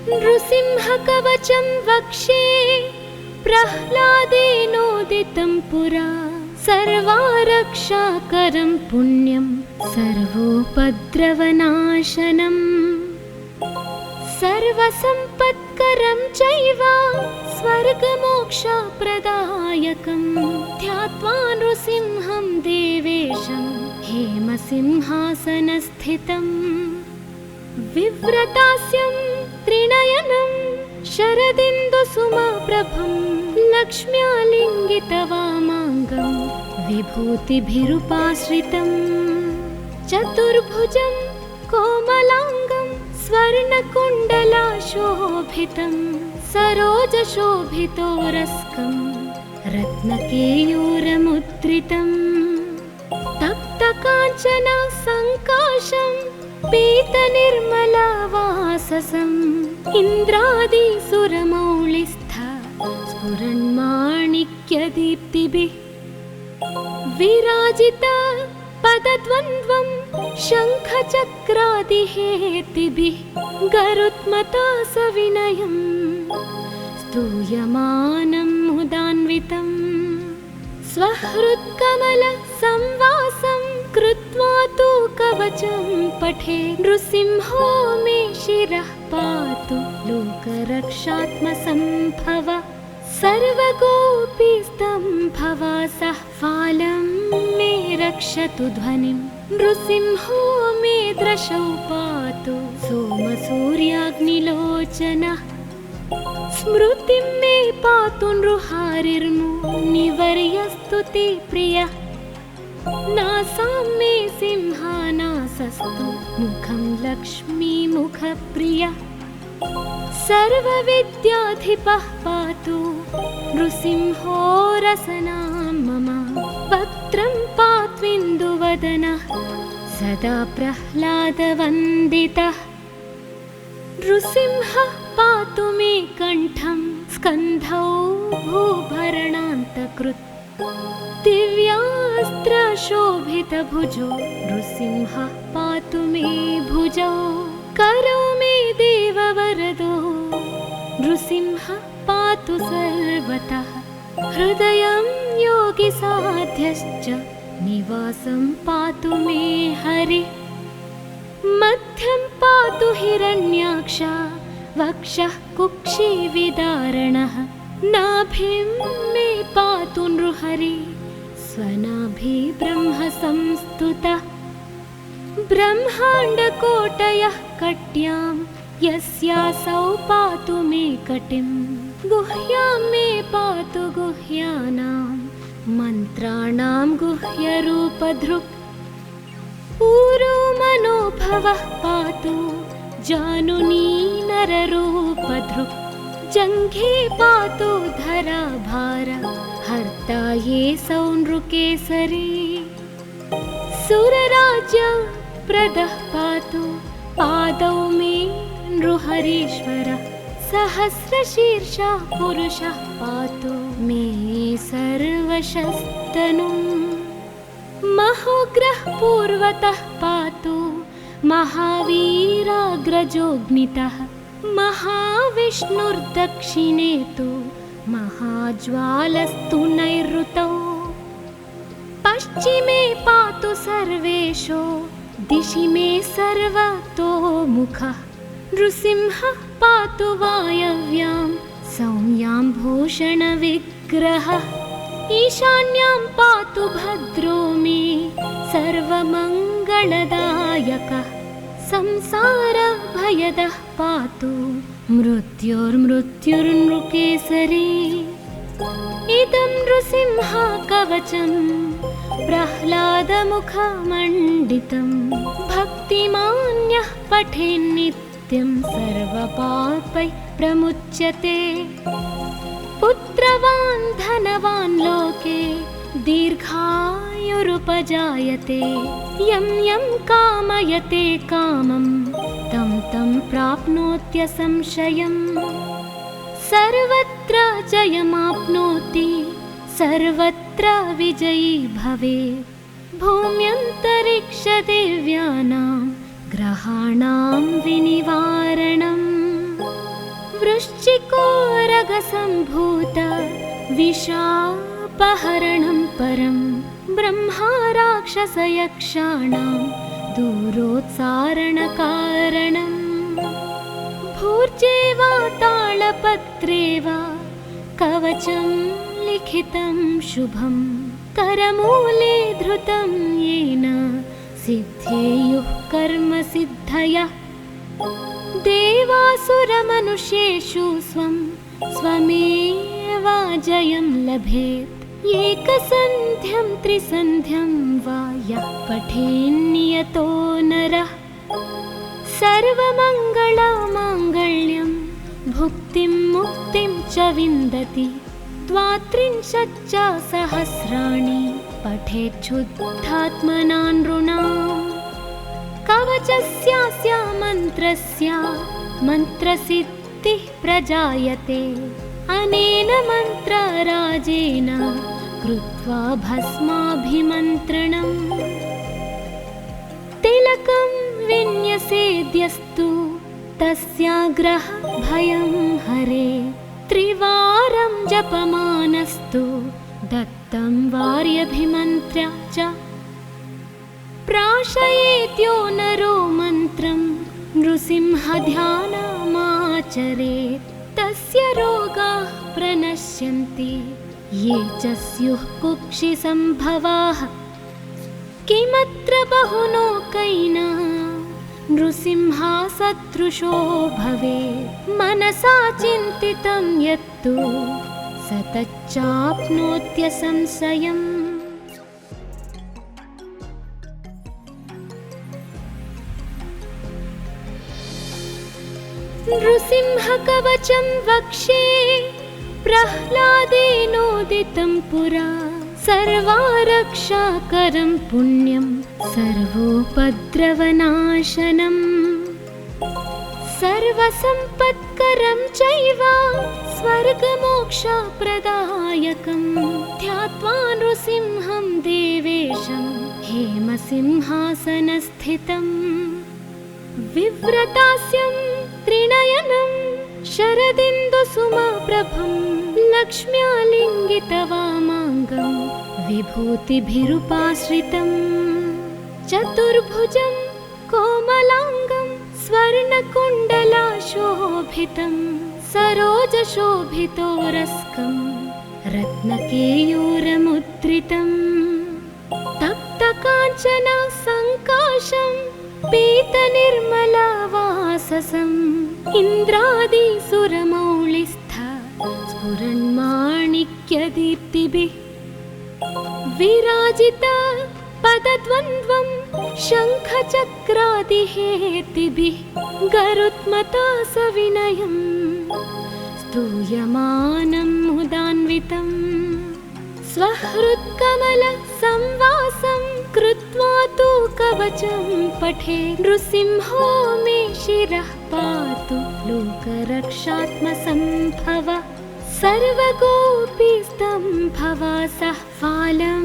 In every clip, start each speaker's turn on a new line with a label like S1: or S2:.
S1: नृसिंहकवचं वक्षे प्रह्लादेनोदितं पुरा सर्वारक्षाकरं पुण्यं सर्वोपद्रवनाशनम् सर्वसम्पत्करं चैव स्वर्गमोक्षप्रदायकं ध्यात्वा नृसिंहं देवेशं हेमसिंहासनस्थितम् विव्रतास्यं त्रिनयनं शरदिन्दुसुमप्रभं लक्ष्म्यालिङ्गितवामाङ्गं विभूतिभिरुपाश्रितं चतुर्भुजं कोमलाङ्गं स्वर्णकुण्डलाशोभितं सरोजशोभितोरस्कं रत्नकेयूरमुद्रितं तप्तकाञ्चन सङ्काशं पीतनिर्मलवाससम् इन्द्रादिसुरमौलिस्थ स्फुरन्माणिक्यदीप्तिभिः विराजित पदद्वन्द्वं शङ्खचक्रादिहेतिभिः गरुत्मता सविनयं स्तूयमानं मुदान्वितं स्वहृत्कमलसंवासं कृत्वा तु कवचं पठे नृसिंहो मे शिरः पातु लोकरक्षात्मसम्भव सर्वगोपीस्तम्भवासः फालं मे रक्षतु ध्वनिं नृसिंहो मे दृशौ पातु सोमसूर्याग्निलोचनः स्मृतिं मे पातु नृहारिर्मुनिवर्यस्तु ते प्रियः नासां मे सिंहानासस्तु मुखं लक्ष्मीमुखप्रियः सर्वविद्याधिपः पातु नृसिंहो रसनां मम वक्त्रं पात्विन्दुवदनः सदा प्रह्लादवन्दितः नृसिंहः पातु मे कण्ठं स्कन्धौ भूभरणान्तकृत् दिव्यास्त्रशोभितभुजो नृसिंहः पातु मे भुजौ करौ मे देववरदो नृसिंहः पातु सर्वतः हृदयं योगिसाध्यश्च निवासं पातु मे हरिः मध्यं पातु हिरण्याक्ष वक्षः कुक्षिविदारणः नाभिं मे पातु नृहरि स्वनाभि ब्रह्म संस्तुतः ब्रह्माण्डकोटयः कट्यां यस्यासौ पातु मे कटिं गुह्यां मे पातु गुह्यानां मन्त्राणां गुह्यरूपधृक् ऊरो मनोभवः पातु जानुनी नररूपधृक् जङ्घे पातु धराभार हर्ता ये सौनृकेसरी सुरराज्य प्रदः पातु पादौ मे नृहरीश्वरः सहस्रशीर्षा पुरुषः पातु मे सर्वशस्तनुम् महोग्रः पूर्वतः पातु महावीराग्रजोऽग्नितः महाविष्णुर्दक्षिणे तु महाज्वालस्तु नैऋतौ पश्चिमे पातु सर्वेशो दिशि मे सर्वतोमुखः नृसिंहः पातु वायव्यां सौम्यां भूषणविग्रहः ईशान्यां पातु भद्रो मे सर्वमङ्गलदायकः संसारभयदः पातु मृत्युर्मृत्युर्नृकेसरी इदं नृसिंहकवचं प्रह्लादमुखमण्डितं भक्तिमान्यः पठेन्नित्यं सर्वपापैः प्रमुच्यते पुत्रवान् धनवान् लोके दीर्घायुरुपजायते यं यं कामयते कामं तं तं प्राप्नोत्यसंशयम् सर्वत्र जयमाप्नोति सर्वत्र विजयी भवेत् भूम्यन्तरिक्षदेव्यानां ग्रहाणां विनिवारणम् खड्गसम्भूत विशापहरणं परं ब्रह्मा राक्षसयक्षाणां दूरोत्सारणकारणम् भूर्जे वा तालपत्रे वा कवचं लिखितं शुभं करमूले धृतं येन सिद्धेयुः कर्मसिद्धयः देवासुरमनुष्येषु स्वमेवाजयं लभेत् एकसन्ध्यं त्रिसन्ध्यं वा यः पठेन्नियतो नरः सर्वमङ्गलमाङ्गल्यं भुक्तिं मुक्तिं च विन्दति द्वात्रिंशच्च सहस्राणि पठेच्छुद्धात्मना नृणाम् कवचस्यास्य मन्त्रस्य मन्त्रसिद्धिः प्रजायते अनेन मन्त्रराजेन कृत्वा भस्माभिमन्त्रणम् तिलकं विन्यसेद्यस्तु तस्याग्रह भयं हरे त्रिवारं जपमानस्तु दत्तं वार्यभिमन्त्र्य च प्राशयेत्यो नरो मन्त्रं नृसिंहध्यानमाचरेत् तस्य रोगाः प्रणश्यन्ति ये च स्युः कुक्षिसम्भवाः किमत्र बहुलोकैः नृसिंहसदृशो भवेत् मनसा चिन्तितं यत्तु स तच्चाप्नोत्यसंशयम् नृसिंहकवचं वक्षे प्रह्लादेनोदितं पुरा सर्वारक्षाकरं पुण्यं सर्वोपद्रवनाशनम् सर्वसम्पत्करं चैव स्वर्गमोक्षप्रदायकं ध्यात्वा नृसिंहं देवेशं हेमसिंहासनस्थितम् विव्रतास्यं त्रिनयनं शरदिन्दुसुमप्रभं लक्ष्म्यालिङ्गितवामाङ्गं विभूतिभिरुपाश्रितं चतुर्भुजं कोमलाङ्गं स्वर्णकुण्डलाशोभितं सरोजशोभितोरस्कं रत्नकेयूरमुद्रितं तप्तकाञ्चन सङ्काशं पीतनिर्मलवाससम् इन्द्रादिसुरमौलिस्थ स्फुरन्माणिक्यदीप्तिभिः विराजित पदद्वन्द्वं शङ्खचक्रादिहेतिभिः गरुत्मता सविनयं स्तूयमानं मुदान्वितम् स्वहृत्कमलसंवासं कृत्वा तु कवचं पठे नृसिंहो मे शिरः पातु लोकरक्षात्मसम्भव सर्वगोपीस्तम्भवासः फालं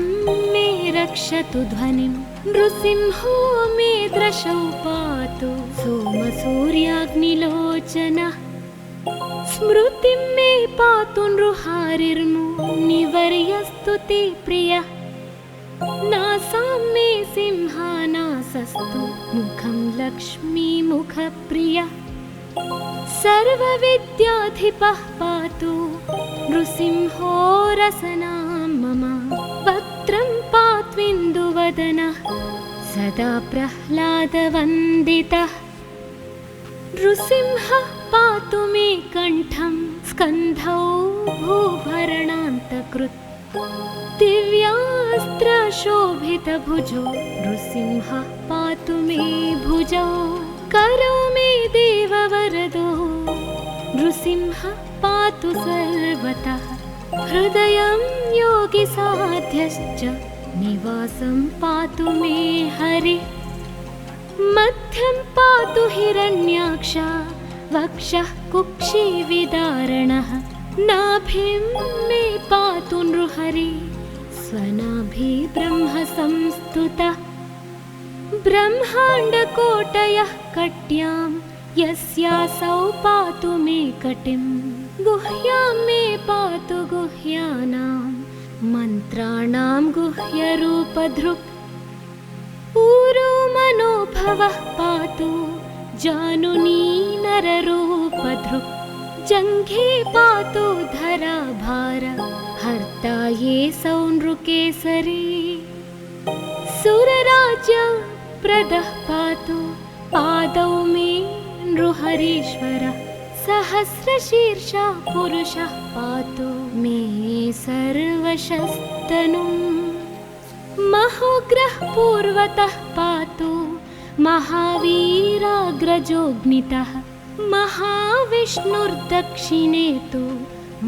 S1: मे रक्षतु ध्वनिं नृसिंहो मे दृशौ पातु सोमसूर्याग्निलोचनः स्मृतिं मे पातु नृहारिर्मुनिवर्यस्तु ते प्रियः नासां मे सिंहानासस्तु मुखं लक्ष्मीमुखप्रियः सर्वविद्याधिपः पातु नृसिंहो रसनां मम वक्त्रं पात्विन्दुवदनः सदा प्रह्लादवन्दितः नृसिंहः पातु मे कण्ठं स्कन्धौ भूभरणान्तकृत् दिव्यास्त्रशोभितभुजो नृसिंहः पातु मे भुजौ करो मे देववरदो नृसिंहः पातु सर्वतः हृदयं योगिसाध्यश्च निवासं पातु मे हरिः मध्यं पातु हिरण्याक्ष वक्षः कुक्षिविदारणः नाभिं मे पातु नृहरि स्वनाभि ब्रह्म संस्तुतः ब्रह्माण्डकोटयः कट्यां यस्यासौ पातु मे कटिं गुह्यां मे पातु गुह्यानां मन्त्राणां गुह्यरूपधृक् ऊरो मनोभवः पातु जानुनी नररूपधृक् जङ्घे पातु धराभार हर्ता ये सौनृकेसरी सुरराज्य प्रदः पातु पादौ मे नृहरीश्वरः सहस्रशीर्षा पुरुषः पातु मे सर्वशस्तनुम् महोग्रः पूर्वतः पातु महावीराग्रजोऽग्नितः महाविष्णुर्दक्षिणे तु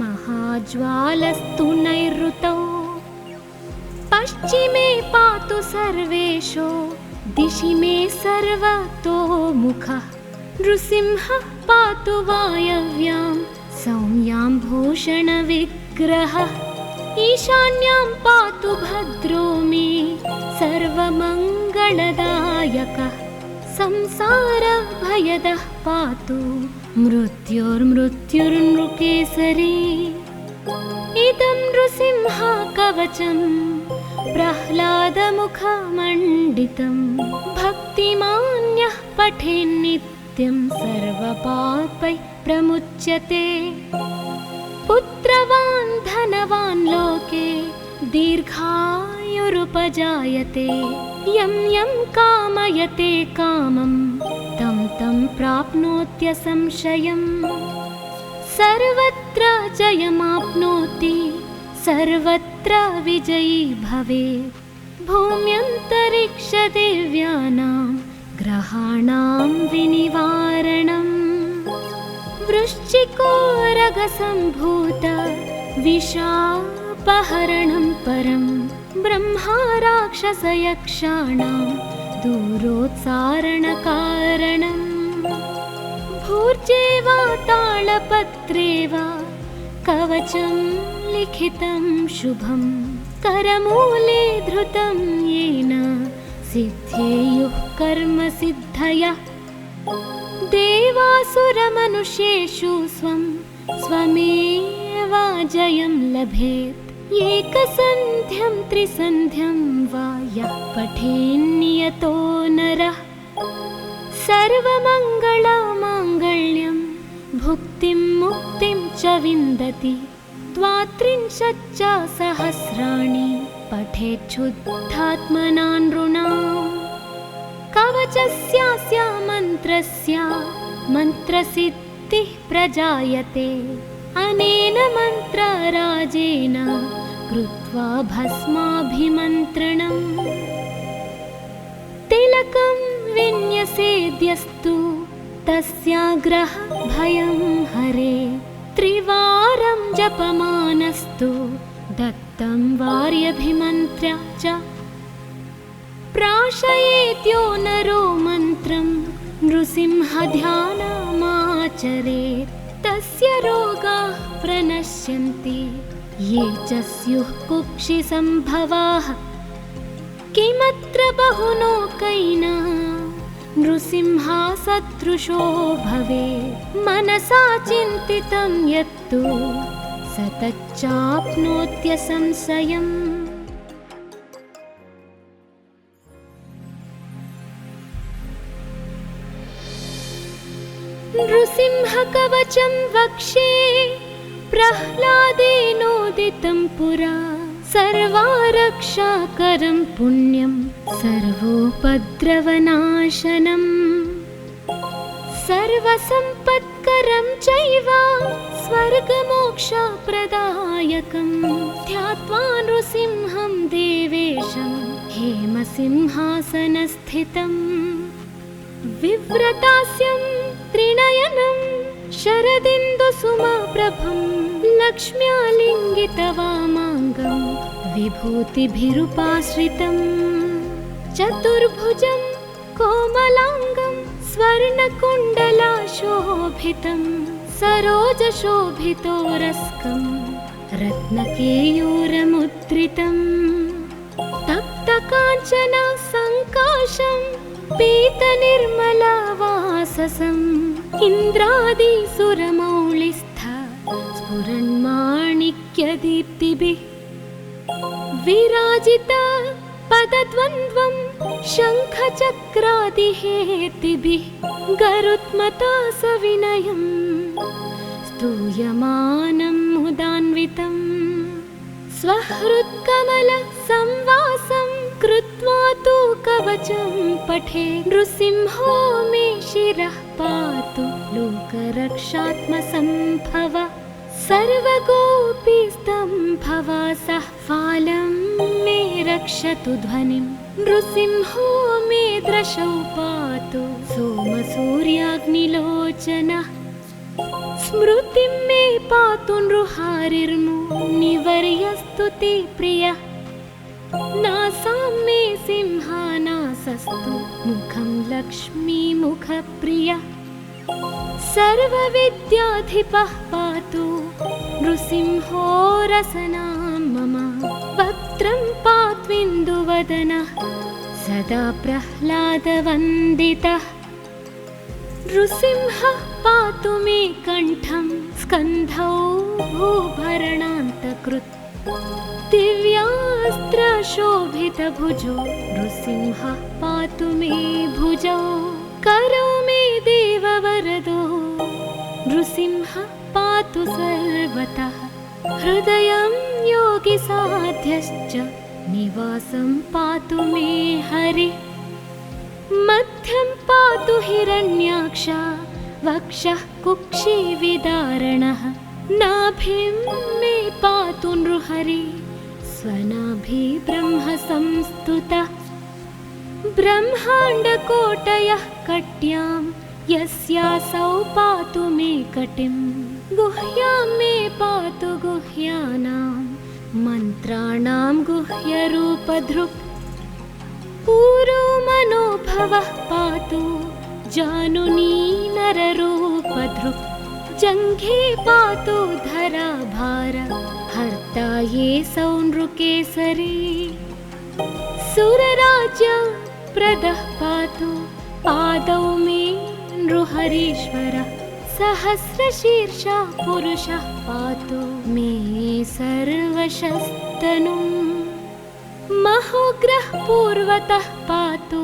S1: महाज्वालस्तु नैऋतौ पश्चिमे पातु सर्वेषु दिशि मे सर्वतोमुखः नृसिंहः पातु वायव्यां सौम्यां भूषणविग्रहः ईशान्यां पातु भद्रो मे सर्वमङ्गलदायकः संसारभयदः पातु मृत्युर्मृत्युर्नृकेसरी इदं नृसिंहकवचं प्रह्लादमुखमण्डितं भक्तिमान्यः पठेन्नित्यं सर्वपापैः प्रमुच्यते पुत्रवान् धनवान् लोके दीर्घायुरुपजायते यं यं कामयते कामं तं तं प्राप्नोत्यसंशयम् सर्वत्र जयमाप्नोति सर्वत्र विजयी भवेत् भूम्यन्तरिक्षदेव्यानां ग्रहाणां विनिवारणम् वृश्चिकोरगसम्भूत विशापहरणं परं ब्रह्मा राक्षसयक्षाणां दूरोत्सारणकारणम् भूर्जे वा तालपत्रे वा कवचं लिखितं शुभं करमूले धृतं येन सिद्धेयुः कर्मसिद्धयः देवासुरमनुष्येषु स्वं स्वमेव जयं लभेत् एकसन्ध्यं त्रिसन्ध्यं वा यः पठेन्नियतो नरः सर्वमङ्गलमाङ्गल्यं भुक्तिं मुक्तिं च विन्दति द्वात्रिंशच्च सहस्राणि पठेच्छुद्धात्मना नृणाम् कवचस्यास्य मन्त्रस्य मन्त्रसिद्धिः प्रजायते अनेन मन्त्रराजेन कृत्वा भस्माभिमन्त्रणम् तिलकं विन्यसेद्यस्तु तस्याग्रह भयं हरे त्रिवारं जपमानस्तु दत्तं वार्यभिमन्त्र्य च प्राशयेत्यो नरो मन्त्रं नृसिंहध्यानमाचरेत् तस्य रोगाः प्रणश्यन्ति ये च स्युः कुक्षिसम्भवाः किमत्र बहुलोकैः नृसिंहसदृशो भवेत् मनसा चिन्तितं यत्तु स तच्चाप्नोत्यसंशयम् नृसिंहकवचं वक्षे प्रह्लादेनोदितं पुरा सर्वारक्षाकरं पुण्यं सर्वोपद्रवनाशनम् सर्वसम्पत्करं चैव स्वर्गमोक्षप्रदायकं ध्यात्वा नृसिंहं देवेशं हेमसिंहासनस्थितम् विव्रतास्यं त्रिनयनं शरदिन्दुसुमप्रभं लक्ष्म्यालिङ्गितवामाङ्गं विभूतिभिरुपाश्रितं चतुर्भुजं कोमलाङ्गं स्वर्णकुण्डलाशोभितं सरोजशोभितोरस्कं रत्नकेयूरमुद्रितं तप्तकाञ्चन सङ्काशं पीतनिर्मलवाससम् इन्द्रादिसुरमौलिस्थ स्फुरन्माणिक्यदीप्तिभिः विराजित पदद्वन्द्वं शङ्खचक्रादिहेतिभिः गरुत्मता सविनयं स्तूयमानं मुदान्वितं स्वहृत्कमलसंवासं कृत्वा तु कवचं पठे नृसिंहो मे शिरः पातु लोकरक्षात्मसम्भव सर्वगोपीस्तम्भवासः फालं मे रक्षतु ध्वनिं नृसिंहो मे दृशौ पातु सोमसूर्याग्निलोचनः स्मृतिं मे पातु नृहारिर्मुनिवर्यस्तु ते प्रियः नासां मे सिंहानासस्तु मुखं लक्ष्मीमुखप्रियः सर्वविद्याधिपः पातु नृसिंहो रसनां मम वक्त्रं पात्विन्दुवदनः सदा प्रह्लादवन्दितः नृसिंहः पातु मे कण्ठं स्कन्धौ भूभरणान्तकृत् दिव्यास्त्रशोभितभुजो नृसिंहः पातु मे भुजौ करौ मे देववरदो नृसिंहः पातु सर्वतः हृदयं योगिसाध्यश्च निवासं पातु मे हरिः मध्यं पातु हिरण्याक्ष वक्षः कुक्षिविदारणः नाभिं मे पातु नृहरि स्वनाभि ब्रह्म संस्तुतः ब्रह्माण्डकोटयः कट्यां यस्यासौ पातु मे कटिं गुह्यां मे पातु गुह्यानां मन्त्राणां गुह्यरूपधृक् पूरो मनोभवः पातु जानुनी नररूपधृक् जङ्घे पातु धराभार हर्ता ये सौनृकेसरी सुरराज्य प्रदः पातु पादौ मे नृहरीश्वरः सहस्रशीर्षा पुरुषः पातु मे सर्वशस्तनुम् महोग्रः पूर्वतः पातु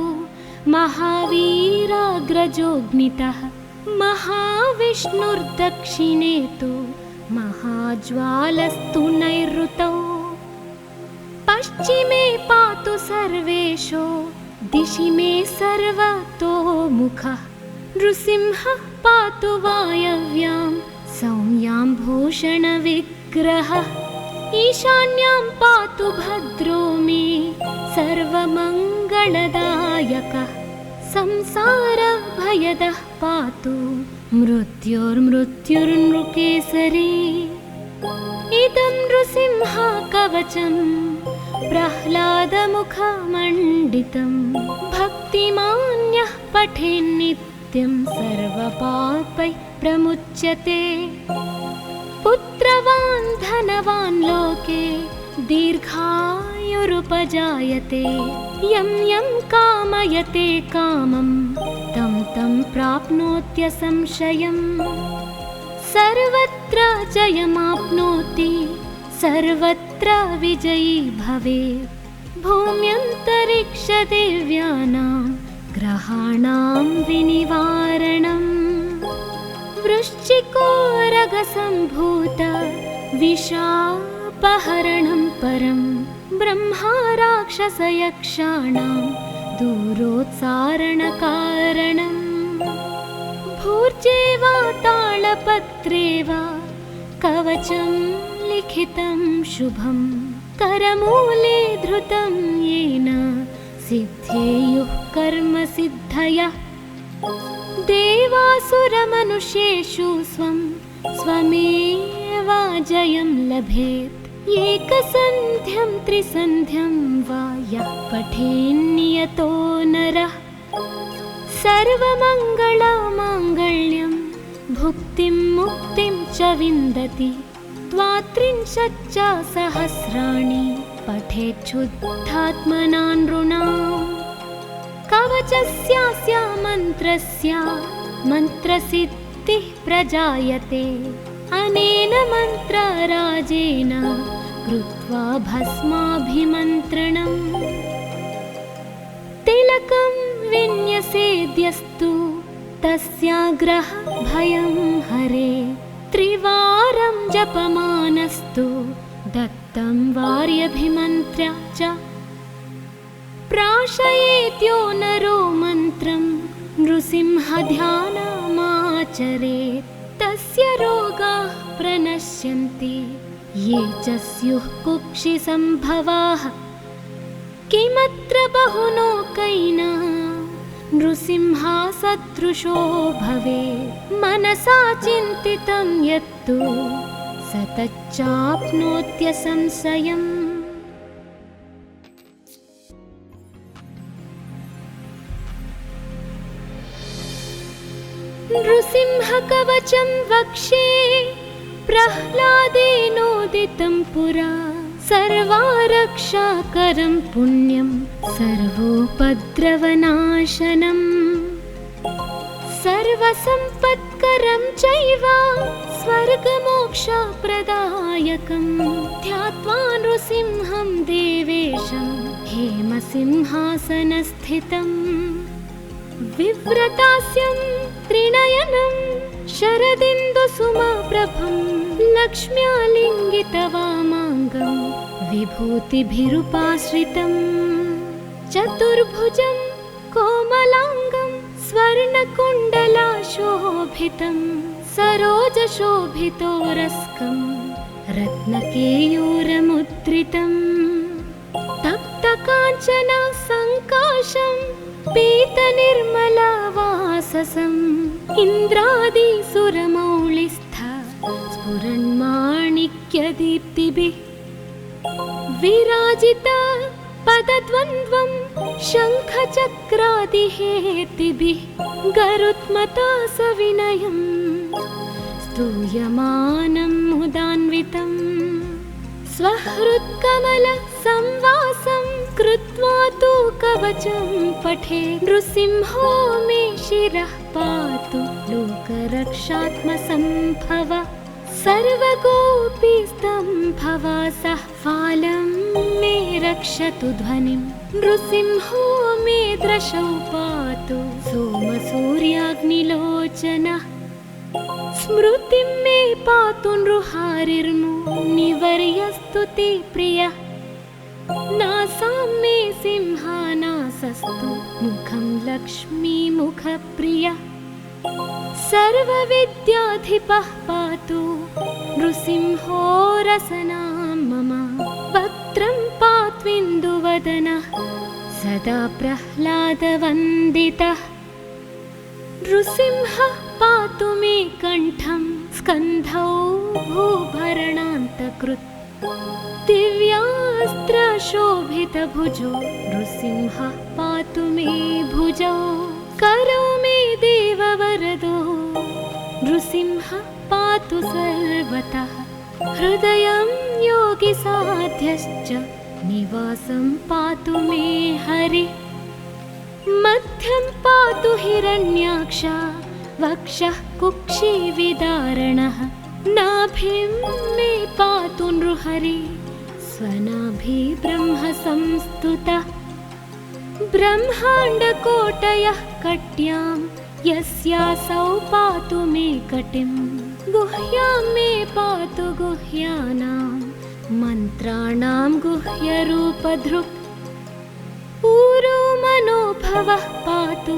S1: महावीराग्रजोऽग्नितः महाविष्णुर्दक्षिणे तु महाज्वालस्तु नैऋतौ पश्चिमे पातु सर्वेशो दिशि मे सर्वतोमुखः नृसिंहः पातु वायव्यां सौम्यां भूषणविग्रहः ईशान्यां पातु भद्रो मे सर्वमङ्गलदायकः संसारभयदः पातु मृत्युर्मृत्युर्नृकेसरी इदं नृसिंहकवचं प्रह्लादमुखमण्डितं भक्तिमान्यः पठेन्नित्यं सर्वपापैः प्रमुच्यते पुत्रवान् धनवान् लोके दीर्घायुरुपजायते यं यं कामयते कामं तं तं प्राप्नोत्यसंशयम् सर्वत्र जयमाप्नोति सर्वत्र विजयी भवेत् भूम्यन्तरिक्षदेव्यानां ग्रहाणां विनिवारणम् वृश्चिकोरगसम्भूत विशापहरणं परं ब्रह्मा राक्षसयक्षाणां दूरोत्सारणकारणम् भूर्जे वा तालपत्रे वा कवचं लिखितं शुभं करमूले धृतं येन सिद्धेयुः कर्मसिद्धयः देवासुरमनुष्येषु स्वं स्वमेव जयं लभेत् एकसन्ध्यं त्रिसन्ध्यं वा यः पठेन्नियतो नरः सर्वमङ्गलमाङ्गल्यं भुक्तिं मुक्तिं च विन्दति द्वात्रिंशच्च सहस्राणि पठेच्छुद्धात्मना नृणाम् कवचस्यास्य मन्त्रस्य मन्त्रसिद्धिः प्रजायते अनेन मन्त्रराजेन कृत्वा भस्माभिमन्त्रणम् तिलकं विन्यसेद्यस्तु तस्याग्रह भयं हरे त्रिवारं जपमानस्तु दत्तं वार्यभिमन्त्र्य च प्राशयेत्यो नरो मन्त्रं नृसिंहध्यानमाचरेत् तस्य रोगाः प्रणश्यन्ति ये च स्युः कुक्षिसम्भवाः किमत्र बहुलोकैः नृसिंहसदृशो भवे मनसा चिन्तितं यत्तु स तच्चाप्नोत्यसंशयम् नृसिंहकवचं वक्षे प्रह्लादेनोदितं पुरा सर्वारक्षाकरं पुण्यं सर्वोपद्रवनाशनम् सर्वसम्पत्करं चैव स्वर्गमोक्षप्रदायकं ध्यात्वा नृसिंहं देवेशं हेमसिंहासनस्थितम् विव्रतास्यं त्रिनयनं शरदिन्दुसुमप्रभं लक्ष्म्यालिङ्गितवामाङ्गं विभूतिभिरुपाश्रितं चतुर्भुजं कोमलाङ्गं स्वर्णकुण्डलाशोभितं सरोजशोभितोरस्कं रत्नकेयूरमुद्रितं तप्तकाञ्चन सङ्काशं पीतनिर्मलवाससम् इन्द्रादिसुरमौलिस्थ स्फुरन्माणिक्यदीप्तिभिः विराजित पदद्वन्द्वं शङ्खचक्रादिहेतिभिः गरुत्मता सविनयं स्तूयमानं मुदान्वितम् स्वहृत्कमलसंवासं कृत्वा तु कवचं पठे नृसिंहो मे शिरः पातु लोकरक्षात्मसम्भव सर्वगोपीस्तम्भवासः फालं मे रक्षतु ध्वनिं नृसिंहो मे दृशौ पातु सोमसूर्याग्निलोचनः स्मृतिं मे पातु नृहारिर्मुनिवर्यस्तु ते प्रियः नासां मे सिंहानासस्तु मुखं लक्ष्मीमुखप्रियः सर्वविद्याधिपः पातु नृसिंहो रसनां मम वक्त्रं पात्विन्दुवदनः सदा प्रह्लादवन्दितः नृसिंहः पातु मे कण्ठं स्कन्धौ भूभरणान्तकृत् दिव्यास्त्रशोभितभुजो नृसिंहः पातु मे भुजौ करौ मे देववरदो नृसिंहः पातु सर्वतः हृदयं योगिसाध्यश्च निवासं पातु मे हरिः मध्यं पातु हिरण्याक्ष वक्षः कुक्षिविदारणः नाभिं मे पातु नृहरि स्वनाभि ब्रह्म संस्तुतः ब्रह्माण्डकोटयः कट्यां यस्यासौ पातु मे कटिं गुह्यां मे पातु गुह्यानां मन्त्राणां गुह्यरूपधृक् ऊरो मनोभवः पातु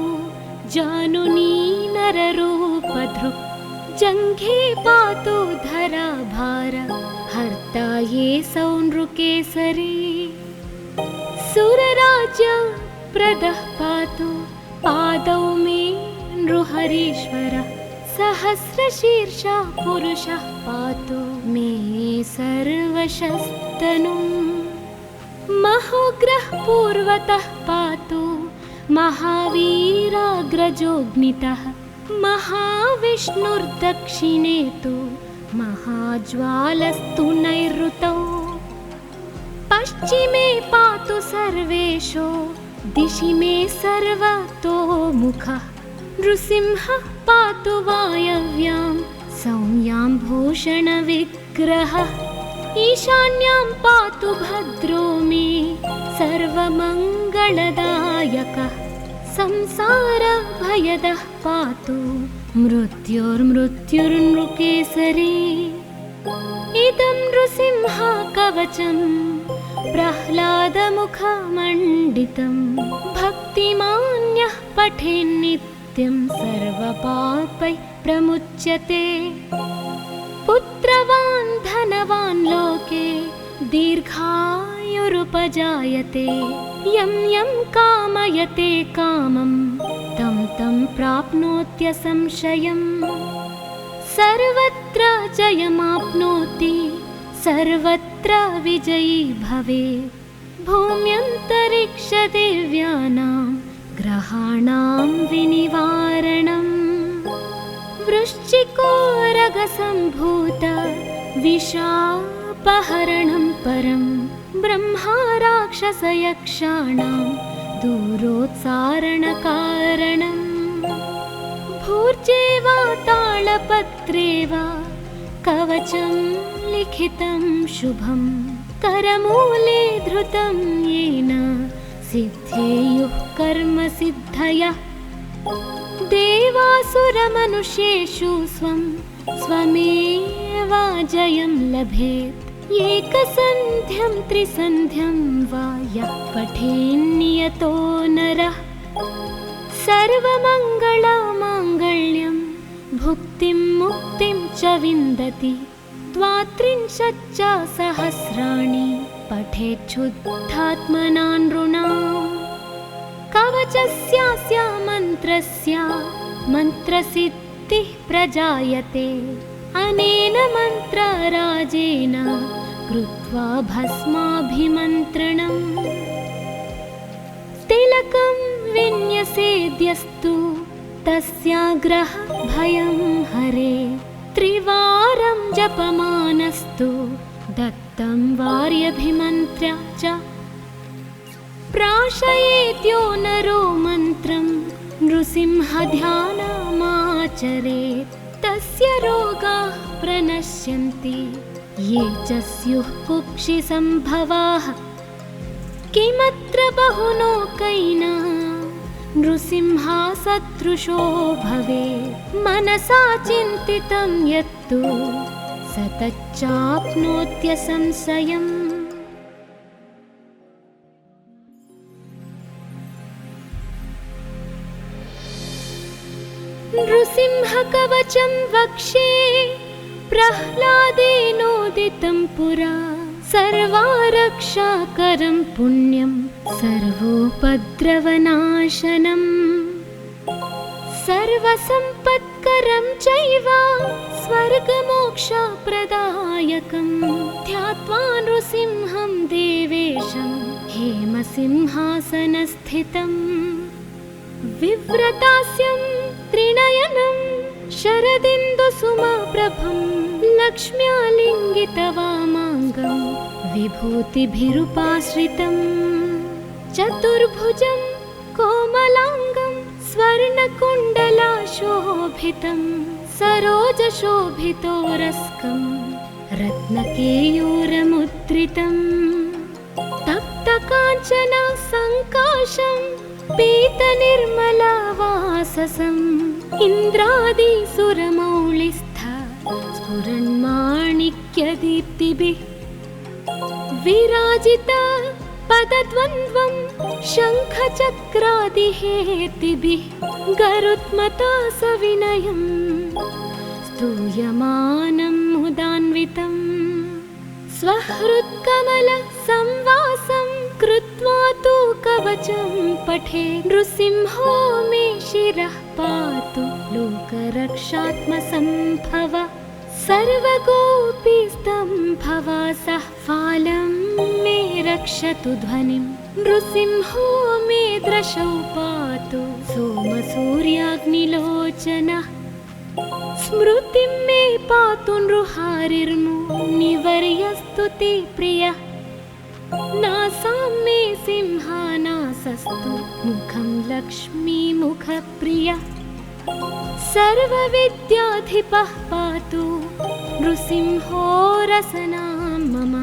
S1: जानुनी नररूपधृक् जङ्घे पातु धराभार हर्ता ये सौनृकेसरी सुरराज्य प्रदः पातु पादौ मे नृहरीश्वरः सहस्रशीर्षा पुरुषः पातु मे सर्वशस्तनुम् महोग्रः पूर्वतः पातु महावीराग्रजोऽग्नितः महाविष्णुर्दक्षिणे तु महाज्वालस्तु नैऋतौ पश्चिमे पातु सर्वेषु दिशि मे सर्वतो मुखः नृसिंहः पातु वायव्यां संयाम्भूषणविग्रहः ईशान्यां पातु भद्रो मे सर्वमङ्गलदायकः संसारभयदः पातु मृत्योर्मृत्युर्नृकेसरी इदं नृसिंहकवचं प्रह्लादमुखमण्डितं भक्तिमान्यः पठेन्नित्यं सर्वपापैः प्रमुच्यते पुत्रवान् धनवान् लोके दीर्घायुरुपजायते यं यं कामयते कामं तं तं प्राप्नोत्यसंशयम् सर्वत्र जयमाप्नोति सर्वत्र विजयी भवेत् भूम्यन्तरिक्षदिव्यानां ग्रहाणां विनिवारणम् वृश्चिकोरगसम्भूत विशापहरणं परं ब्रह्मा राक्षसयक्षाणां दूरोत्सारणकारणम् भूर्जे वा तालपत्रे वा कवचं लिखितं शुभं करमूले धृतं येन सिद्धेयुः कर्मसिद्धयः देवासुरमनुष्येषु स्वं स्वमेव जयं लभेत् एकसन्ध्यं त्रिसन्ध्यं वा यः पठेन्नियतो नरः सर्वमङ्गलमाङ्गल्यं भुक्तिं मुक्तिं च विन्दति द्वात्रिंशच्च सहस्राणि पठेच्छुद्धात्मना नृणाम् कवचस्यास्य मन्त्रस्य मन्त्रसिद्धिः प्रजायते अनेन मन्त्रराजेन कृत्वा भस्माभिमन्त्रणम् तिलकं विन्यसेद्यस्तु तस्याग्रह भयं हरे त्रिवारं जपमानस्तु दत्तं वार्यभिमन्त्र्य च प्राशयेद्यो नरो मन्त्रं नृसिंहध्यानमाचरेत् तस्य रोगाः प्रणश्यन्ति ये च स्युः कुक्षिसम्भवाः किमत्र बहुलोकैना नृसिंहसदृशो भवेत् मनसा चिन्तितं यत्तु स तच्चाप्नोत्यसंशयम् नृसिंहकवचं वक्षे प्रह्लादेनोदितं पुरा सर्वारक्षाकरं पुण्यं सर्वोपद्रवनाशनम् सर्वसम्पत्करं चैव स्वर्गमोक्षप्रदायकं ध्यात्वा नृसिंहं देवेशं हेमसिंहासनस्थितम् विव्रतास्यं त्रिनयनं शरदिन्दुसुमप्रभं लक्ष्म्यालिङ्गितवामाङ्गं विभूतिभिरुपाश्रितं चतुर्भुजं कोमलाङ्गं स्वर्णकुण्डलाशोभितं सरोजशोभितोरस्कं रत्नकेयूरमुद्रितं तप्तकाञ्चन सङ्काशं पीतनिर्मलवाससम् इन्द्रादिसुरमौलिस्थ स्फुरन्माणिक्यदीप्तिभिः विराजित पदद्वन्द्वं शङ्खचक्रादिहेतिभिः गरुत्मता सविनयं स्तूयमानं मुदान्वितं स्वहृत्कमलसंवासं कृत्वा तु कवचं पठे नृसिंहो मे शिरः पातु लोकरक्षात्मसम्भव सर्वगोपीस्तम्भवासः फालं मे रक्षतु ध्वनिं नृसिंहो मे दृशौ पातु सोमसूर्याग्निलोचनः स्मृतिं मे पातु नृहारिर्मुनिवर्यस्तु ते प्रियः नासां मे सिंहानासस्तु मुखं लक्ष्मीमुखप्रियः सर्वविद्याधिपः पातु नृसिंहो रसनां मम।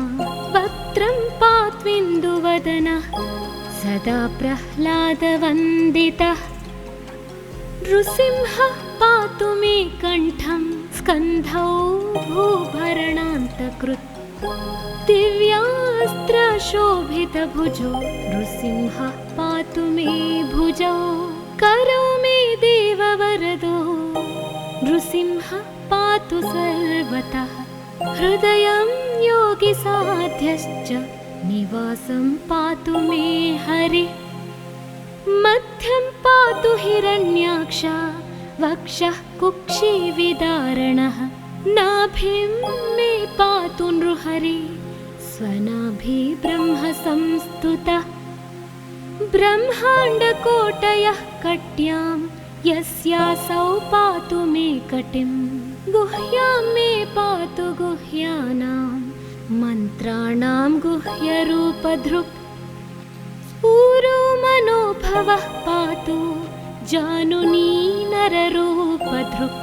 S1: वक्त्रं पात्विन्दुवदनः सदा प्रह्लादवन्दितः। नृसिंहः पातु मे कण्ठं स्कन्धौ भूभरणान्तकृत्। दिव्यास्त्रशोभितभुजो नृसिंहः पातु मे भुजौ। करो मे देववरदो नृसिंहः पातु सर्वतः। हृदयं योगिसाध्यश्च निवासं पातु मे हरिः। मध्यं पातु हिरण्याक्ष वक्षः कुक्षिविदारणः। नाभिं मे पातु नृहरि स्वनाभि ब्रह्म संस्तुतः। ब्रह्माण्डकोटयः कट्यां यस्यासौ पातु मे कटिं। गुह्यां मे पातु गुह्यानां मन्त्राणां गुह्यरूपधृक्। ऊरो मनोभवः पातु जानुनी नररूपधृक्।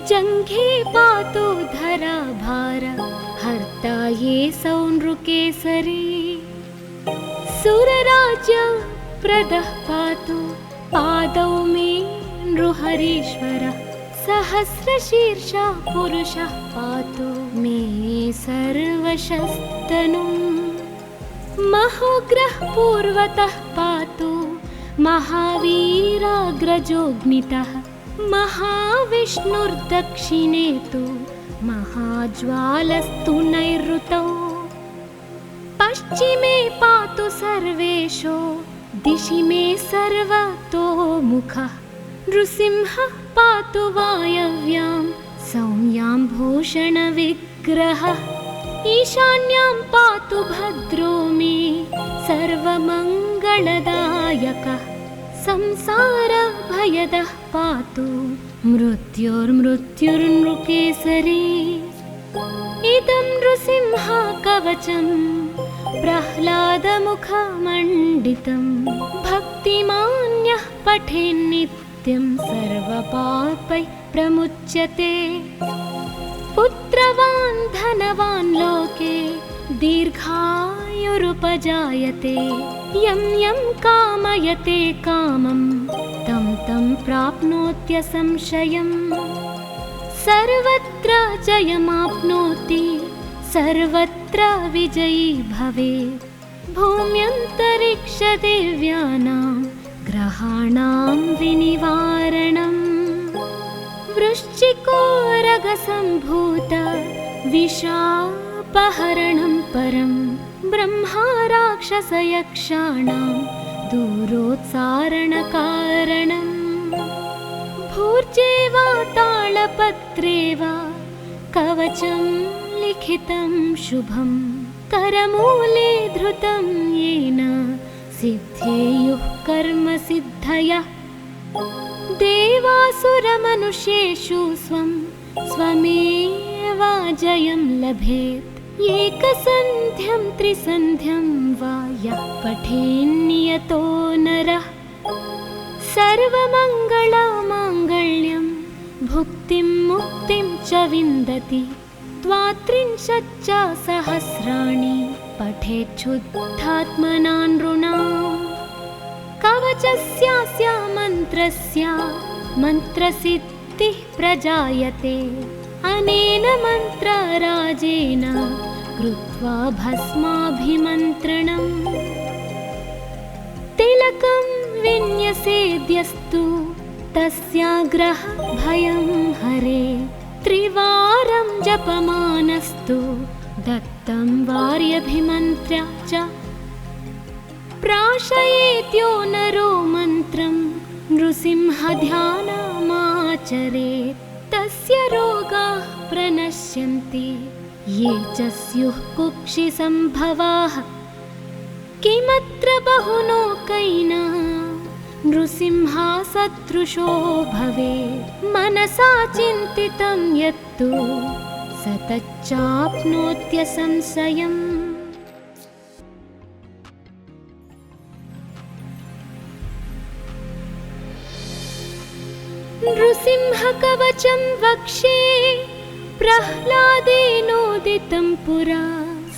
S1: जङ्घे पातु धराभार हर्ता ये सौनृकेसरी। सुरराज्यप्रदः पातु पादौ मे नृहरीश्वरः। सहस्रशीर्षा पुरुषः पातु मे सर्वशस्तनुम्। महोग्रः पूर्वतः पातु महावीराग्रजोऽग्नितः। महाविष्णुर्दक्षिणे तु महाज्वालस्तु नैऋतौ। पश्चिमे पातु सर्वेशो दिशि मे सर्वतोमुखः। नृसिंहः पातु वायव्यां सौम्यां भूषणविग्रहः। ईशान्यां पातु भद्रो मे सर्वमङ्गलदायकः। संसारभयदः पातु मृत्युर्मृत्युर्नृकेसरी। इदं नृसिंहकवचं प्रह्लादमुखमण्डितं। भक्तिमान्यः पठेन्नित्यं सर्वपापैः प्रमुच्यते। पुत्रवान् धनवान् लोके दीर्घायुरुपजायते। यं यं कामयते कामं तं तं प्राप्नोत्यसंशयम्। सर्वत्र जयमाप्नोति सर्वत्र विजयी भवेत्। भूम्यन्तरिक्षदेव्यानां ग्रहाणां विनिवारणम्। वृश्चिकोरगसम्भूत विशापहरणं परं। ब्रह्मा राक्षसयक्षाणां दूरोत्सारणकारणम्। भूर्जे वा तालपत्रे वा कवचं लिखितं शुभं। करमूले धृतं येन सिद्धेयुः कर्मसिद्धयः। देवासुरमनुष्येषु स्वं स्वमेव जयं लभेत्। एकसन्ध्यं त्रिसन्ध्यं वा यः पठेन्नियतो नरः। सर्वमङ्गलमाङ्गल्यं भुक्तिं मुक्तिं च विन्दति। द्वात्रिंशच्च सहस्राणि पठेच्छुद्धात्मना नृणाम्। कवचस्यास्य मन्त्रस्य मन्त्रसिद्धिः प्रजायते। अनेन मन्त्रराजेन कृत्वा भस्माभिमन्त्रणम्। तिलकं विन्यसेद्यस्तु तस्याग्रह भयं हरे। त्रिवारं जपमानस्तु दत्तं वार्यभिमन्त्र्या च। प्राशयेत्यो नरो मन्त्रं नृसिंहध्यानमाचरेत्। तस्य रोगाः प्रणश्यन्ति ये च स्युः कुक्षिसम्भवाः। किमत्र बहुलोकैना नृसिंहसदृशो भवेत्। मनसा चिन्तितं यत्तु स तच्चाप्नोत्यसंशयम्। नृसिंहकवचं वक्षे प्रह्लादेनोदितं पुरा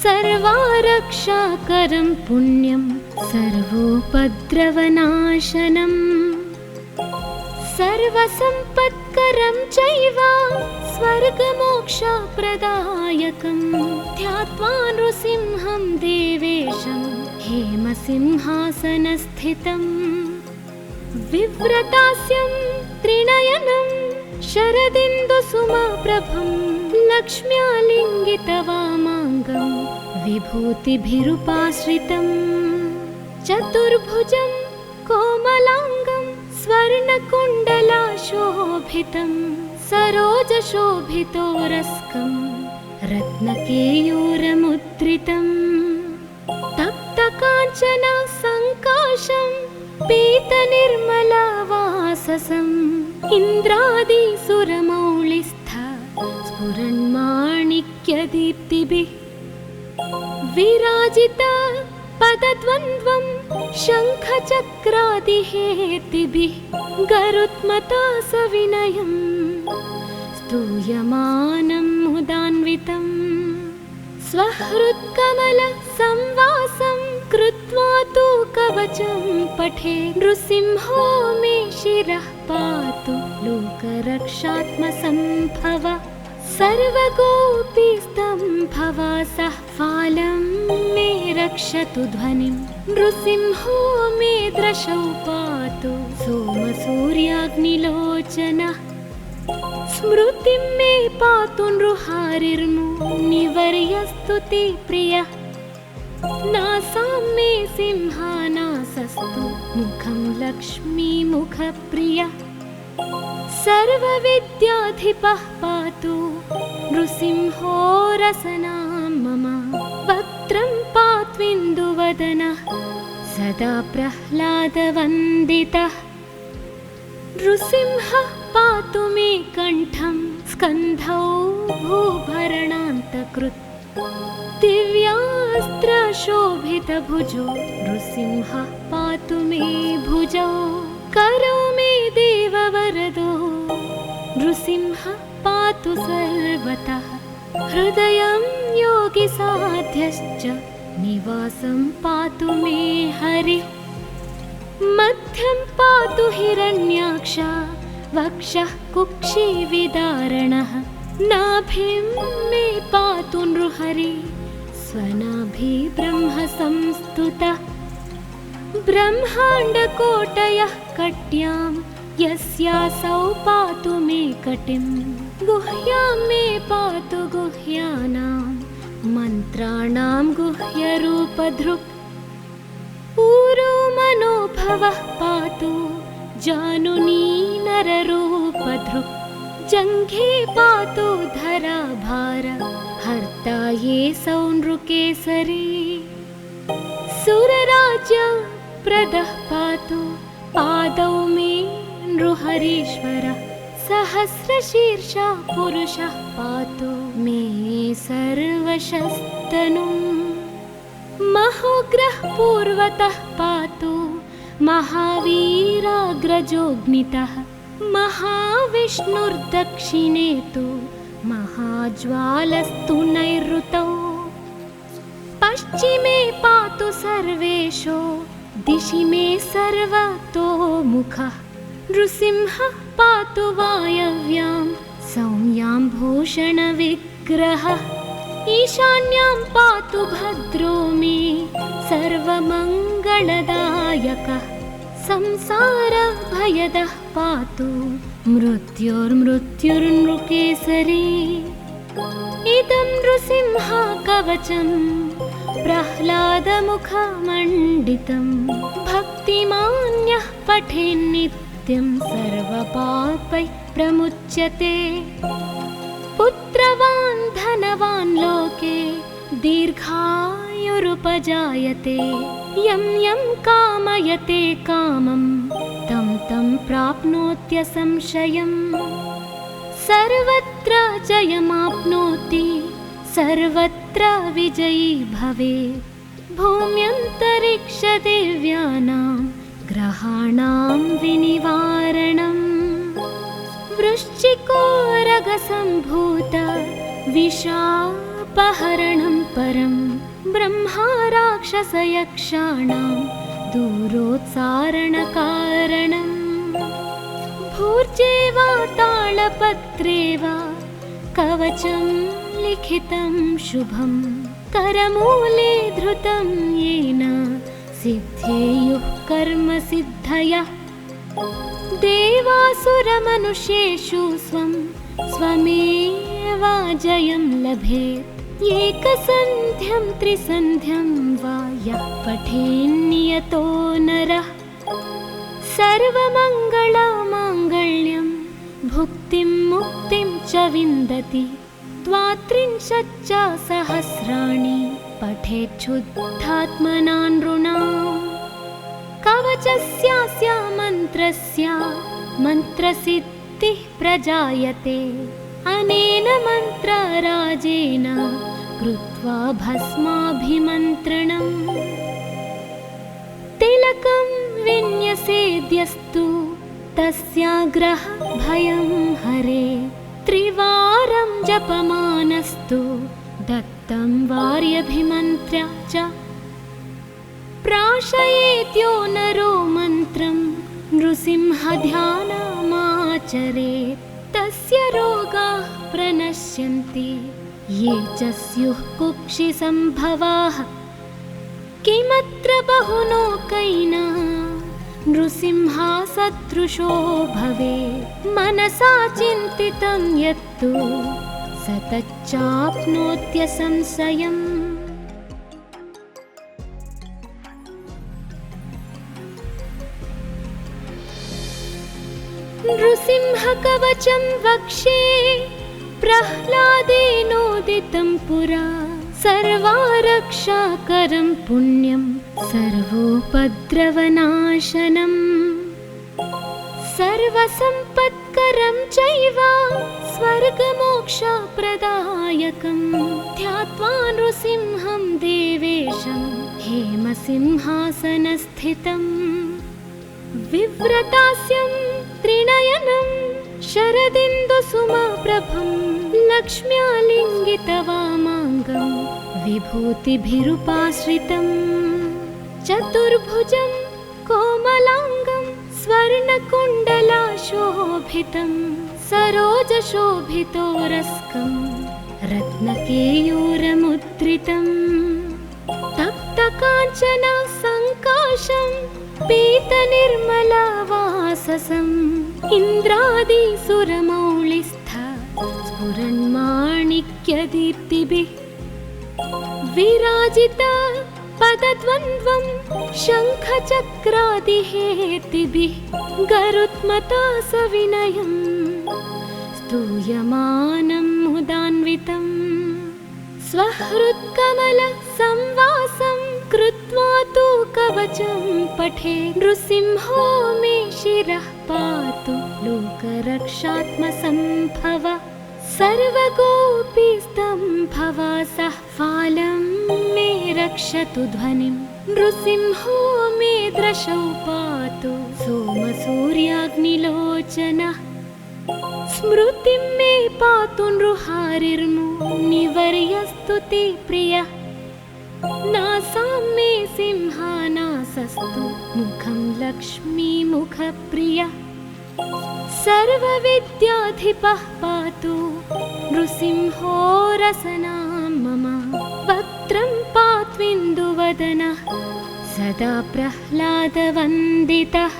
S1: सर्वारक्षाकरं पुण्यं सर्वोपद्रवनाशनम् सर्वसम्पत्करं चैव स्वर्गमोक्षप्रदायकं ध्यात्वा नृसिंहं देवेशं हेमसिंहासनस्थितम् विव्रतास्यं त्रिनयनं शरदिन्दुसुमप्रभं लक्ष्म्यालिङ्गितवामाङ्गं विभूतिभिरुपाश्रितम् चतुर्भुजं कोमलाङ्गं स्वर्णकुण्डलाशोभितं सरोजशोभितोरस्कं रत्नकेयूरमुद्रितम् तप्तकाञ्चन सङ्काशं पीतनिर्मलवाससम् इन्द्रादिसुरमौलिस्थ स्फुरन्माणिक्यदीप्तिभिः विराजित पदद्वन्द्वं शङ्खचक्रादिहेतिभिः गरुत्मता सविनयं स्तूयमानं मुदान्वितम् स्वहृत्कमलसंवासं कृत्वा तु कवचं पठे नृसिंहो मे शिरः पातु लोकरक्षात्मसम्भव सर्वगोपीस्तम्भवासः फालं मे रक्षतु ध्वनिं नृसिंहो मे दृशौ पातु सोमसूर्याग्निलोचनः स्मृतिं मे पातु नृहारिर्मुनिवर्यस्तुति प्रियः नासां मे सिंहानासस्तु मुखं लक्ष्मीमुखप्रियः सर्वविद्याधिपः पातु नृसिंहो रसनां मम वक्त्रं पात्विन्दुवदनः सदा प्रह्लादवन्दितः नृसिंहः पातु मे कण्ठं स्कन्धौ भूभरणान्तकृत् दिव्यास्त्रशोभितभुजो नृसिंहः पातु मे भुजौ करौ मे देववरदो नृसिंहः पातु सर्वतः हृदयं योगिसाध्यश्च निवासं पातु मे हरिः मध्यं पातु हिरण्याक्ष वक्षः कुक्षिविदारणः नाभिं मे पातु नृहरि स्वनाभि ब्रह्म संस्तुतः ब्रह्माण्डकोटयः कट्यां यस्यासौ पातु मे कटिं गुह्यां मे पातु गुह्यानां मन्त्राणां गुह्यरूपधृक् ऊरो मनोभवः पातु जानुनी नररूपधृक् जङ्घे पातु धराभार हर्ता ये सौनृकेसरी सुरराज्य प्रदः पातु पादौ मे नृहरीश्वरः सहस्रशीर्षा पुरुषः पातु मे सर्वशस्तनुम् महोग्रः पूर्वतः पातु महावीराग्रजोऽग्नितः महाविष्णुर्दक्षिणे तु महाज्वालस्तु नैऋतौ पश्चिमे पातु सर्वेशो दिशि मे सर्वतोमुखः नृसिंहः पातु वायव्यां सौम्यां भूषणविग्रहः ईशान्यां पातु भद्रो मे सर्वमङ्गलदायकः संसारभयदः पातु मृत्युर्मृत्युर्नृकेसरी इदं नृसिंहकवचं प्रह्लादमुखमण्डितं भक्तिमान्यः पठेन्नित्यं सर्वपापैः प्रमुच्यते पुत्रवान् धनवान् लोके दीर्घायुरुपजायते यं यं कामयते कामं तं तं प्राप्नोत्यसंशयम् सर्वत्र जयमाप्नोति सर्वत्र विजयी भवेत् भूम्यन्तरिक्षदेव्यानां ग्रहाणां विनिवारणम् वृश्चिकोरगसम्भूत विषापहरणं परं ब्रह्मा राक्षसयक्षाणां दूरोत्सारणकारणम् भूर्जे वा तालपत्रे वा कवचं लिखितं शुभं करमूले धृतं येन सिद्धेयुः कर्मसिद्धयः देवासुरमनुष्येषु स्वमेवाजयं लभेत् एकसन्ध्यं त्रिसन्ध्यं वा यः पठेन्नियतो नरः सर्वमङ्गलमाङ्गल्यं भुक्तिं मुक्तिं च विन्दति द्वात्रिंशच्च सहस्राणि पठेच्छुद्धात्मना नृणाम् कवचस्यास्य मन्त्रस्य मन्त्रसिद्धिः प्रजायते अनेन मन्त्रराजेन कृत्वा भस्माभिमन्त्रणम् तिलकं विन्यसेद्यस्तु तस्याग्रह भयं हरे त्रिवारं जपमानस्तु दत्तं वार्यभिमन्त्र्य च प्राशयेत्यो नरो मन्त्रं नृसिंहध्यानमाचरेत् तस्य रोगाः प्रणश्यन्ति ये च स्युः कुक्षिसम्भवाः किमत्र बहुलोकैः नृसिंहसदृशो भवेत् मनसा चिन्तितं यत्तु स तच्चाप्नोत्यसंशयम् नृसिंहकवचं वक्षे प्रह्लादेनोदितं पुरा सर्वारक्षाकरं पुण्यं सर्वोपद्रवनाशनम् सर्वसम्पत्करं चैव स्वर्गमोक्षप्रदायकं ध्यात्वा नृसिंहं देवेशं हेमसिंहासनस्थितम् विव्रतास्यं त्रिनयनं शरदिन्दुसुमप्रभं लक्ष्म्यालिङ्गितवामाङ्गं विभूतिभिरुपाश्रितं चतुर्भुजं कोमलाङ्गं स्वर्णकुण्डलाशोभितं सरोजशोभितोरस्कं रत्नकेयूरमुद्रितं तप्तकाञ्चन सङ्काशं पीतनिर्मलवाससम् इन्द्रादिसुरमौलिस्थ स्फुरन्माणिक्यदीप्तिभिः विराजित पदद्वन्द्वं शङ्खचक्रादिहेतिभिः गरुत्मता सविनयं स्तूयमानं मुदान्वितं स्वहृत्कमलसंवासं कृत्वा तु कवचं पठे नृसिंहो मे शिरः पातु लोकरक्षात्मसम्भव सर्वगोपीस्तम्भवासः फालं मे रक्षतु ध्वनिं नृसिंहो मे दृशौ पातु सोमसूर्याग्निलोचनः स्मृतिं मे पातु नृहारिर्मुनिवर्यस्तु ते प्रियः नासां मे सिंहानासस्तु मुखं लक्ष्मीमुखप्रियः सर्वविद्याधिपः पातु नृसिंहो रसनां मम वक्त्रं पात्विन्दुवदनः सदा प्रह्लादवन्दितः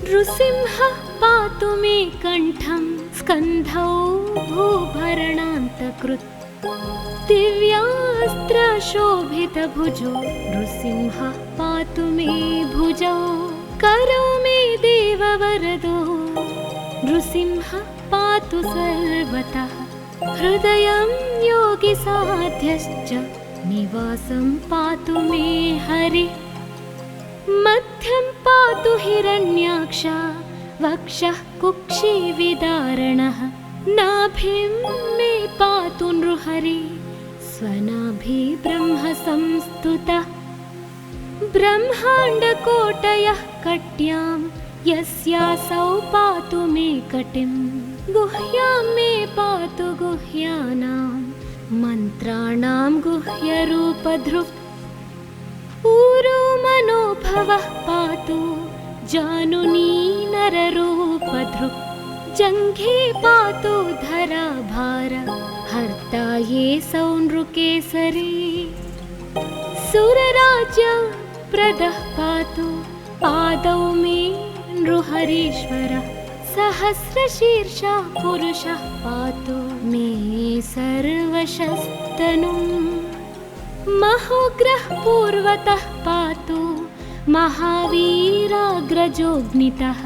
S1: नृसिंहः पातु मे कण्ठं स्कन्धौ भूभरणान्तकृत् दिव्यास्त्रशोभितभुजो नृसिंहः पातु मे भुजौ करौ मे देववरदो नृसिंहः पातु सर्वतः हृदयं योगिसाध्यश्च निवासं पातु मे हरिः मध्यं पातु हिरण्याक्ष वक्षः कुक्षिविदारणः नाभिं मे पातु नृहरि स्वनाभि ब्रह्म संस्तुतः ब्रह्माण्डकोटयः कट्यां यस्यासौ पातु मे कटिं गुह्यां मे पातु गुह्यानां मन्त्राणां गुह्यरूपधृक् ऊरो मनोभवः पातु जानुनी नररूपधृक् जङ्घे पातु धराभार हर्ता ये सौनृकेसरी सुरराज्य प्रदः पातु पादौ मे नृहरीश्वरः सहस्रशीर्षा पुरुषः पातु मे सर्वशस्तनुम् महोग्रः पूर्वतः पातु महावीराग्रजोऽग्नितः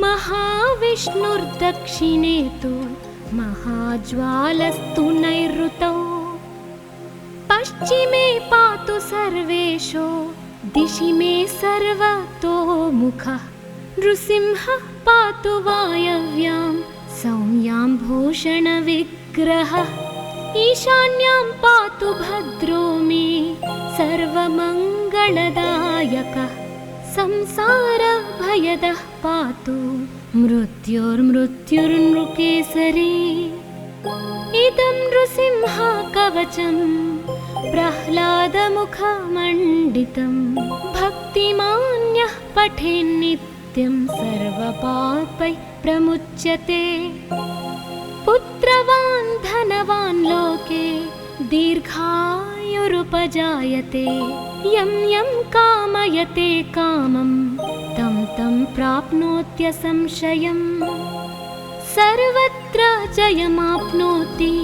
S1: महाविष्णुर्दक्षिणे तु महाज्वालस्तु नैऋतौ पश्चिमे पातु सर्वेषु दिशि मे सर्वतोमुखः नृसिंहः पातु वायव्यां सौम्यां भूषणविग्रहः ईशान्यां पातु भद्रो मे सर्वमङ्गलदायकः संसारभयदः पातु मृत्युर्मृत्युर्नृकेसरी इदं नृसिंहकवचं प्रह्लादमुखमण्डितं भक्तिमान्यः पठेन्नित्यं सर्वपापैः प्रमुच्यते पुत्रवान् धनवान् लोके दीर्घायुरुपजायते यं यं कामयते कामं तं तं प्राप्नोत्यसंशयम् सर्वत्र जयमाप्नोति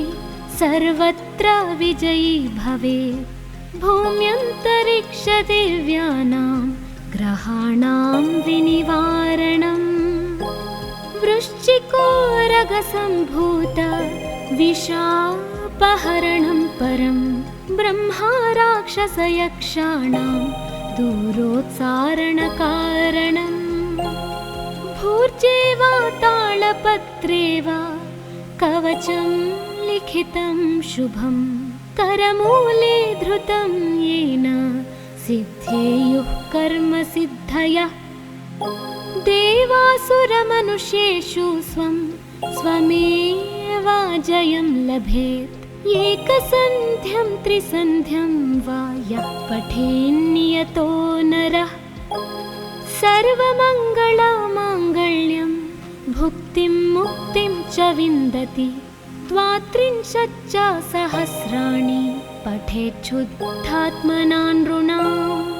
S1: सर्वत्र विजयी भवेत् भूम्यन्तरिक्षदिव्यानां ग्रहाणां विनिवारणम् वृश्चिकोरगसम्भूत विशापहरणं परं ब्रह्मा राक्षसयक्षाणां दूरोत्सारणकारणम् भूर्जे वा तालपत्रे वा कवचं लिखितं शुभं करमूले धृतं येन सिद्धेयुः कर्मसिद्धयः देवासुरमनुष्येषु स्वं स्वमेव जयं लभेत् एकसन्ध्यं त्रिसन्ध्यं वा यः पठेन्नियतो नरः सर्वमङ्गलमाङ्गल्यं भुक्तिं मुक्तिं च विन्दति द्वात्रिंशच्च सहस्राणि पठेच्छुद्धात्मना नृणाम्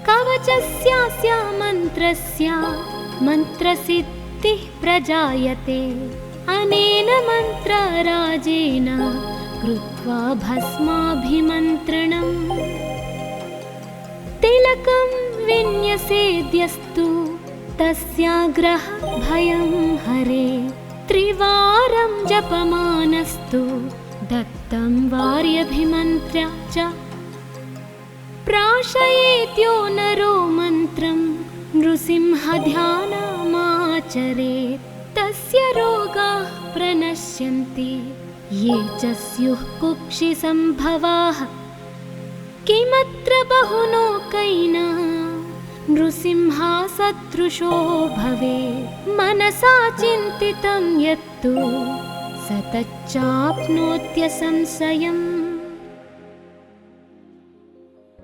S1: कवचस्यास्य मन्त्रस्य मन्त्रसिद्धिः प्रजायते अनेन मन्त्रराजेन कृत्वा भस्माभिमन्त्रणम् तिलकं विन्यसेद्यस्तु तस्याग्रह भयं हरे त्रिवारं जपमानस्तु दत्तं वार्यभिमन्त्र्य च प्राशयेत्यो नरो मन्त्रं नृसिंहध्यानमाचरेत् तस्य रोगाः प्रणश्यन्ति ये च स्युः कुक्षिसम्भवाः किमत्र बहुलोकैः नृसिंहसदृशो भवेत् मनसा चिन्तितं यत्तु स तच्चाप्नोत्यसंशयम्।